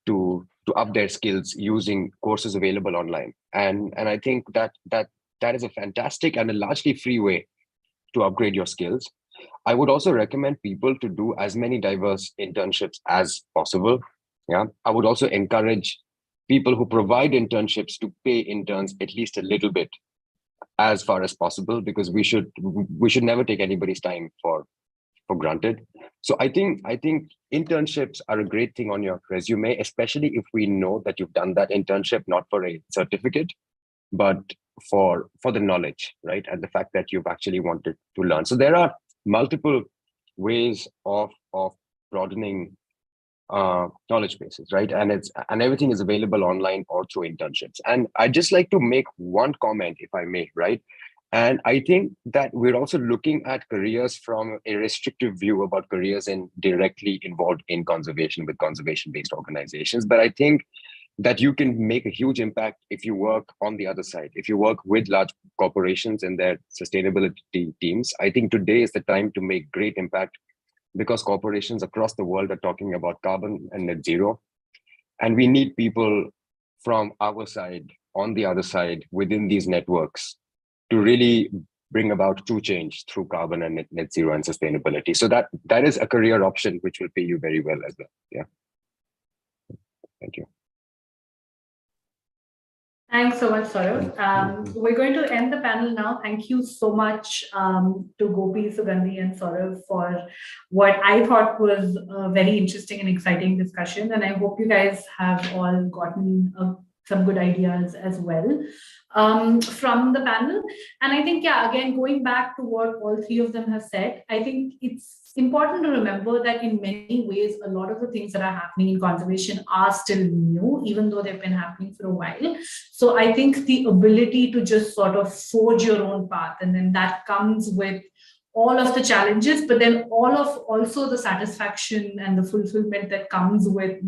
to up their skills using courses available online, and I think that is a fantastic and a largely free way to upgrade your skills. I would also recommend people to do as many diverse internships as possible. Yeah, I would also encourage people who provide internships to pay interns at least a little bit as far as possible, because we should never take anybody's time for granted. So I think internships are a great thing on your resume, especially if we know that you've done that internship not for a certificate, but for the knowledge, right? And the fact that you've actually wanted to learn. So there are multiple ways of broadening knowledge bases, right? And everything is available online or through internships. And I'd just like to make one comment, if I may, right? And I think that we're also looking at careers from a restrictive view about careers directly involved in conservation with conservation-based organizations. But I think that you can make a huge impact if you work on the other side, if you work with large corporations and their sustainability teams. I think today is the time to make great impact, because corporations across the world are talking about carbon and net zero. And we need people from our side, on the other side, within these networks, to really bring about true change through carbon and net zero and sustainability. So that is a career option which will pay you very well as well. Yeah. Thank you. Thanks so much, Saurabh. We're going to end the panel now. Thank you so much to Gopi, Sugandhi, and Saurabh for what I thought was a very interesting and exciting discussion. And I hope you guys have all gotten some good ideas as well from the panel. And I think, yeah, again, going back to what all three of them have said, I think it's important to remember that in many ways, a lot of the things that are happening in conservation are still new, even though they've been happening for a while. So I think the ability to just sort of forge your own path, and then that comes with all of the challenges, but then also the satisfaction and the fulfillment that comes with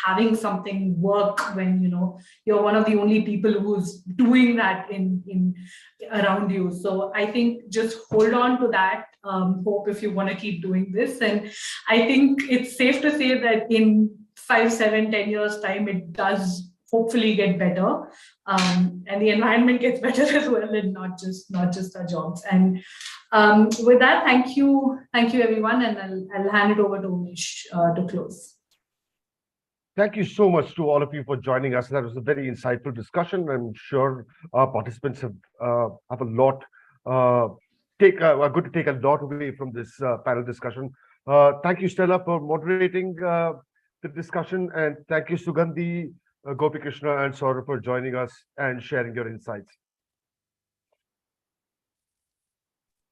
having something work when you're one of the only people who's doing that in around you. So I think just hold on to that hope if you want to keep doing this. And I think it's safe to say that in 5, 7, 10 years time, it does hopefully get better, and the environment gets better as well, and not just our jobs. And with that, thank you everyone, and I'll hand it over to Umesh to close. Thank you so much to all of you for joining us. That was a very insightful discussion. I'm sure our participants have a lot are going to take a lot away from this panel discussion. Thank you, Stella, for moderating the discussion, and thank you, Sugandhi, Gopi Krishna, and Saurabh for joining us and sharing your insights.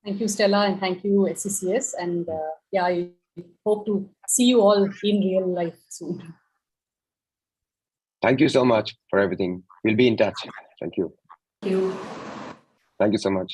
Thank you, Stella, and thank you, SCCS. And yeah, I hope to see you all in real life soon. Thank you so much for everything. We'll be in touch. Thank you. Thank you. Thank you so much.